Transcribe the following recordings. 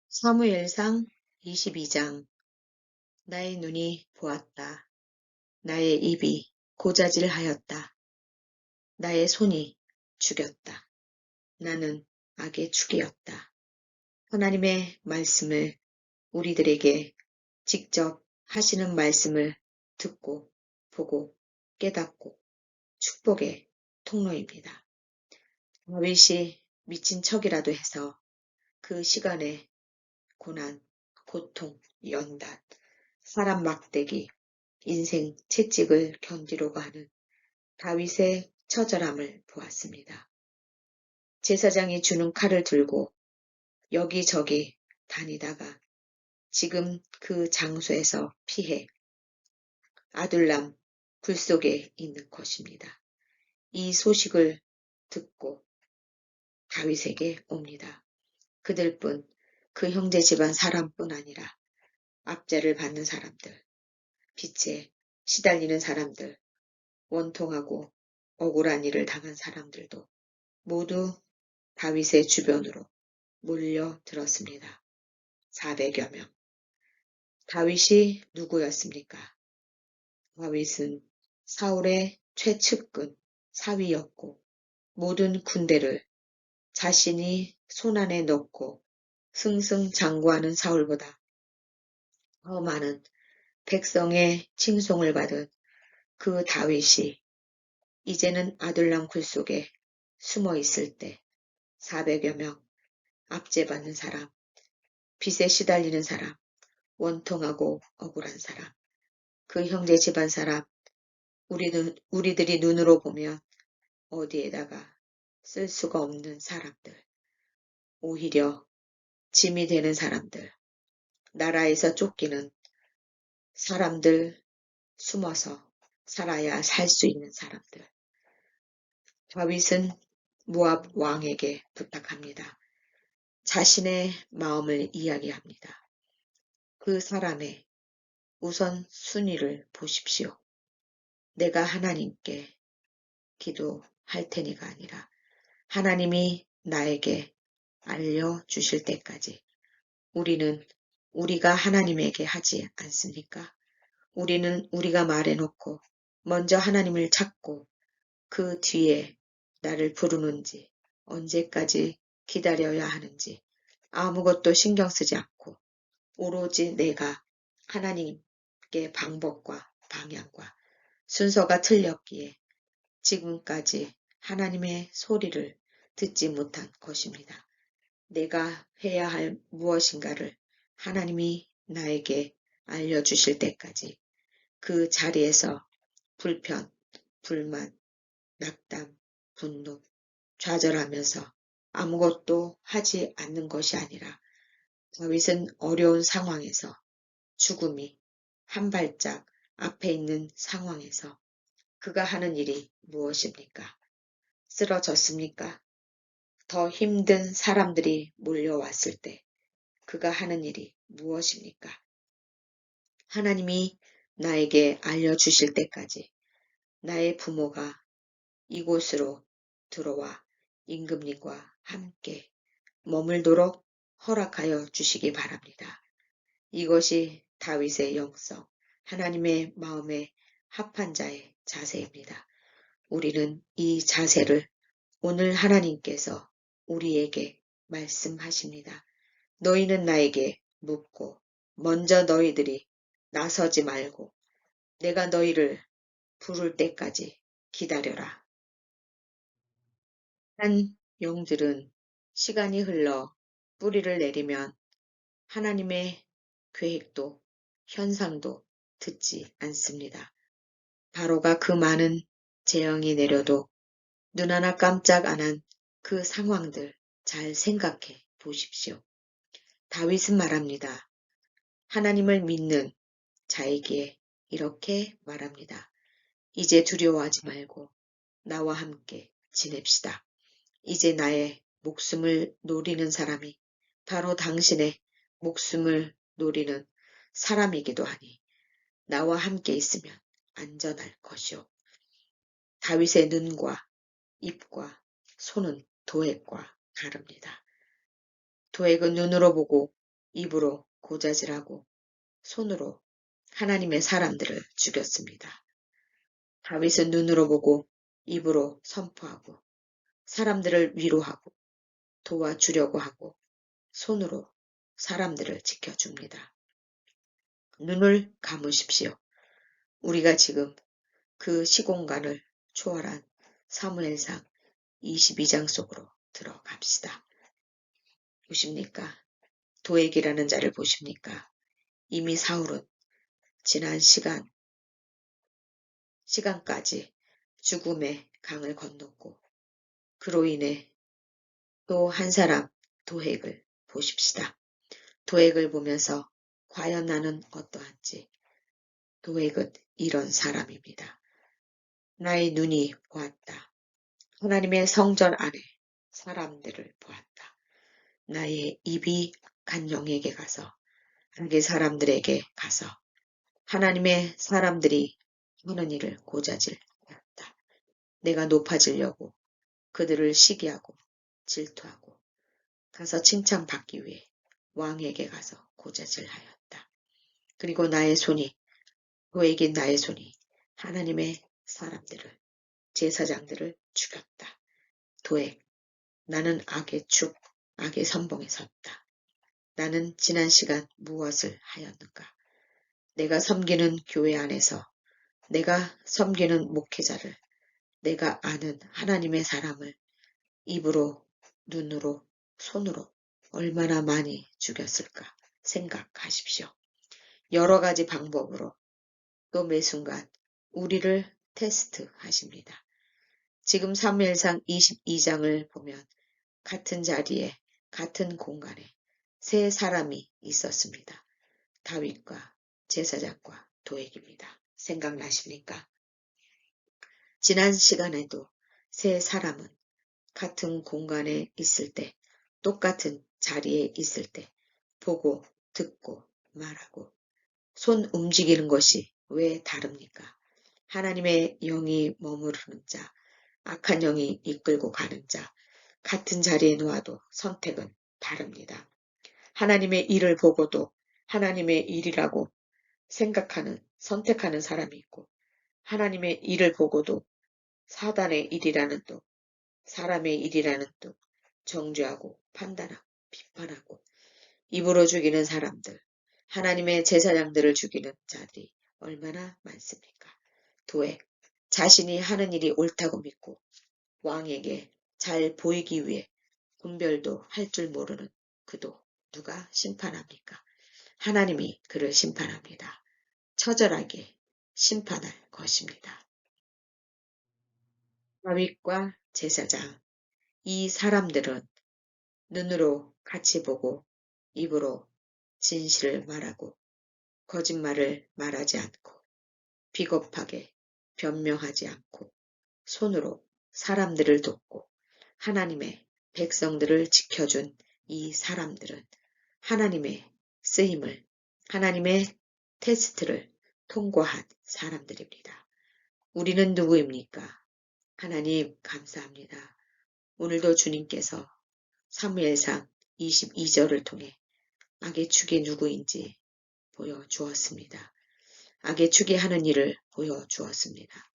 사무엘상 22장. 나의 눈이 보았다. 나의 입이 고자질하였다. 나의 손이 죽였다. 나는 악의 축이었다. 하나님의 말씀을 우리들에게 직접 하시는 말씀을 듣고 보고 깨닫고 축복의 통로입니다. 다윗이 미친 척이라도 해서 그 시간에 고난, 고통, 연단, 사람 막대기, 인생 채찍을 견디려고 하는 다윗의 처절함을 보았습니다. 제사장이 주는 칼을 들고 여기저기 다니다가 지금 그 장소에서 피해 아둘람 굴 속에 있는 것입니다. 이 소식을 듣고 다윗에게 옵니다. 그들뿐 그 형제 집안 사람뿐 아니라 압제를 받는 사람들, 빛에 시달리는 사람들, 원통하고 억울한 일을 당한 사람들도 모두 다윗의 주변으로 몰려들었습니다. 400여 명. 다윗이 누구였습니까? 다윗은 사울의 최측근 사위였고 모든 군대를 자신이 손안에 넣고 승승장구하는 사울보다 더 많은 백성의 칭송을 받은 그 다윗이 이제는 아둘람 굴 속에 숨어 있을 때 400여 명 압제받는 사람, 빚에 시달리는 사람, 원통하고 억울한 사람, 그 형제 집안 사람, 우리들이 눈으로 보면 어디에다가 쓸 수가 없는 사람들, 오히려 짐이 되는 사람들, 나라에서 쫓기는 사람들, 숨어서 살아야 살 수 있는 사람들. 다윗은 모압 왕에게 부탁합니다. 자신의 마음을 이야기합니다. 그 사람의 우선 순위를 보십시오. 내가 하나님께 기도할 테니가 아니라 하나님이 나에게 알려주실 때까지 우리는 우리가 하나님에게 하지 않습니까? 우리는 우리가 말해놓고 먼저 하나님을 찾고 그 뒤에 나를 부르는지 언제까지 기다려야 하는지 아무것도 신경 쓰지 않고 오로지 내가 하나님께 방법과 방향과 순서가 틀렸기에 지금까지 하나님의 소리를 듣지 못한 것입니다. 내가 해야 할 무엇인가를 하나님이 나에게 알려주실 때까지 그 자리에서 불편, 불만, 낙담, 분노, 좌절하면서 아무것도 하지 않는 것이 아니라 다윗은 어려운 상황에서 죽음이 한 발짝 앞에 있는 상황에서 그가 하는 일이 무엇입니까? 쓰러졌습니까? 더 힘든 사람들이 몰려왔을 때 그가 하는 일이 무엇입니까? 하나님이 나에게 알려주실 때까지 나의 부모가 이곳으로 들어와 임금님과 함께 머물도록 허락하여 주시기 바랍니다. 이것이 다윗의 영성, 하나님의 마음에 합한 자의 자세입니다. 우리는 이 자세를 오늘 하나님께서 우리에게 말씀하십니다. 너희는 나에게 묻고 먼저 너희들이 나서지 말고 내가 너희를 부를 때까지 기다려라. 한 영들은 시간이 흘러 뿌리를 내리면 하나님의 계획도 현상도 듣지 않습니다. 바로가 그 많은 재앙이 내려도 눈 하나 깜짝 안 한 그 상황들 잘 생각해 보십시오. 다윗은 말합니다. 하나님을 믿는 자에게 이렇게 말합니다. 이제 두려워하지 말고 나와 함께 지냅시다. 이제 나의 목숨을 노리는 사람이 바로 당신의 목숨을 노리는 사람이기도 하니 나와 함께 있으면 안전할 것이오. 다윗의 눈과 입과 손은 도액과 다릅니다. 도액은 눈으로 보고 입으로 고자질하고 손으로 하나님의 사람들을 죽였습니다. 다윗은 눈으로 보고 입으로 선포하고 사람들을 위로하고 도와주려고 하고 손으로 사람들을 지켜줍니다. 눈을 감으십시오. 우리가 지금 그 시공간을 초월한 사무엘상 22장 속으로 들어갑시다. 보십니까? 도액이라는 자를 보십니까? 이미 사울은 지난 시간까지 죽음의 강을 건넜고 그로 인해 또 한 사람 도액을 보십시다. 도액을 보면서 과연 나는 어떠한지. 도액은 이런 사람입니다. 나의 눈이 보았다. 하나님의 성전 안에 사람들을 보았다. 나의 입이 간 영에게 가서 악의 사람들에게 가서 하나님의 사람들이 하는 일을 고자질하였다. 내가 높아지려고 그들을 시기하고 질투하고 가서 칭찬받기 위해 왕에게 가서 고자질하였다. 그리고 나의 손이 도액인 나의 손이 하나님의 사람들을 제사장들을 죽였다. 도액, 나는 악의 축, 악의 선봉에 섰다. 나는 지난 시간 무엇을 하였는가? 내가 섬기는 교회 안에서 내가 섬기는 목회자를 내가 아는 하나님의 사람을 입으로, 눈으로, 손으로 얼마나 많이 죽였을까 생각하십시오. 여러 가지 방법으로 또 매 순간 우리를 테스트하십니다. 지금 사무엘상 22장을 보면 같은 자리에 같은 공간에 세 사람이 있었습니다. 다윗과 제사장과 도액입니다. 생각나십니까? 지난 시간에도 세 사람은 같은 공간에 있을 때, 똑같은 자리에 있을 때 보고 듣고 말하고 손 움직이는 것이 왜 다릅니까? 하나님의 영이 머무르는 자, 악한 영이 이끌고 가는 자, 같은 자리에 놓아도 선택은 다릅니다. 하나님의 일을 보고도 하나님의 일이라고 생각하는, 선택하는 사람이 있고 하나님의 일을 보고도 사단의 일이라는 또 사람의 일이라는 또 정죄하고 판단하고 비판하고 입으로 죽이는 사람들, 하나님의 제사장들을 죽이는 자들이 얼마나 많습니까? 도액, 자신이 하는 일이 옳다고 믿고 왕에게 잘 보이기 위해 분별도 할 줄 모르는 그도 누가 심판합니까? 하나님이 그를 심판합니다. 처절하게 심판할 것입니다. 다윗과 제사장, 이 사람들은 눈으로 같이 보고 입으로 진실을 말하고 거짓말을 말하지 않고 비겁하게 변명하지 않고 손으로 사람들을 돕고 하나님의 백성들을 지켜준 이 사람들은 하나님의 쓰임을, 하나님의 테스트를 통과한 사람들입니다. 우리는 누구입니까? 하나님 감사합니다. 오늘도 주님께서 사무엘상 22절을 통해 악의 축이 누구인지 보여주었습니다. 악의 축이 하는 일을 보여주었습니다.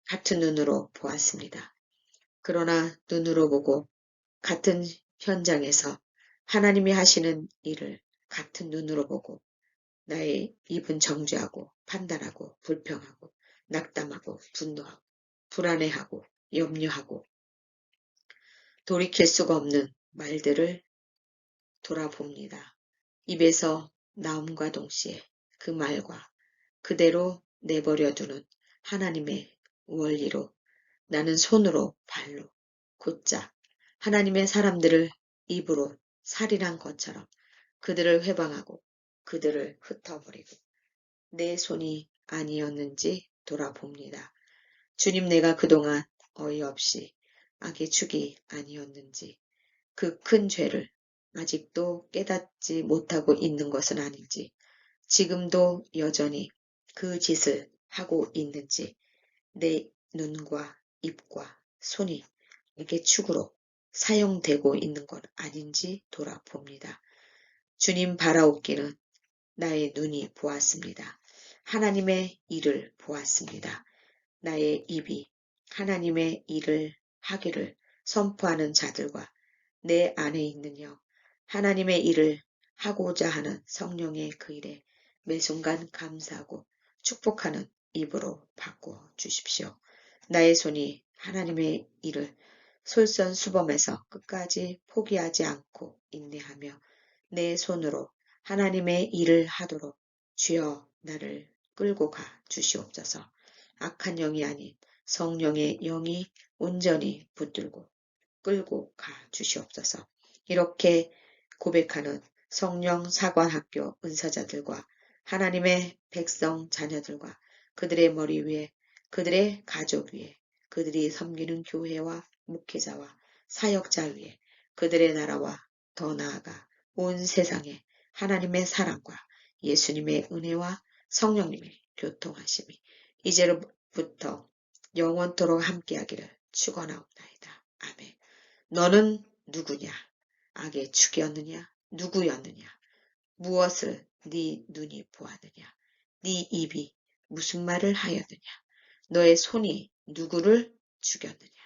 같은 눈으로 보았습니다. 그러나 눈으로 보고 같은 현장에서 하나님이 하시는 일을 같은 눈으로 보고 나의 입은 정죄하고 판단하고 불평하고 낙담하고 분노하고 불안해하고 염려하고 돌이킬 수가 없는 말들을 돌아봅니다. 입에서 나옴과 동시에 그 말과 그대로 내버려두는 하나님의 원리로 나는 손으로 발로 곧자 하나님의 사람들을 입으로 살인한 것처럼 그들을 회방하고 그들을 흩어버리고 내 손이 아니었는지 돌아봅니다. 주님, 내가 그동안 어이없이 악의 축이 아니었는지 그 큰 죄를 아직도 깨닫지 못하고 있는 것은 아닌지 지금도 여전히 그 짓을 하고 있는지 내 눈과 입과 손이 악의 축으로 사용되고 있는 건 아닌지 돌아봅니다. 주님 바라옵기는 나의 눈이 보았습니다. 하나님의 일을 보았습니다. 나의 입이 하나님의 일을 하기를 선포하는 자들과 내 안에 있는 영, 하나님의 일을 하고자 하는 성령의 그 일에 매 순간 감사하고 축복하는 입으로 바꿔 주십시오. 나의 손이 하나님의 일을 솔선수범해서 끝까지 포기하지 않고 인내하며 내 손으로 하나님의 일을 하도록 주여 나를 끌고 가 주시옵소서. 악한 영이 아닌 성령의 영이 온전히 붙들고 끌고 가 주시옵소서. 이렇게 고백하는 성령 사관학교 은사자들과 하나님의 백성 자녀들과 그들의 머리 위에 그들의 가족 위에 그들이 섬기는 교회와 목회자와 사역자 위에 그들의 나라와 더 나아가 온 세상에 하나님의 사랑과 예수님의 은혜와 성령님의 교통하심이 이제로부터 영원토록 함께하기를 축원하옵나이다. 아멘. 너는 누구냐? 악의 축이었느냐? 누구였느냐? 무엇을 네 눈이 보았느냐? 네 입이 무슨 말을 하였느냐? 너의 손이 누구를 죽였느냐?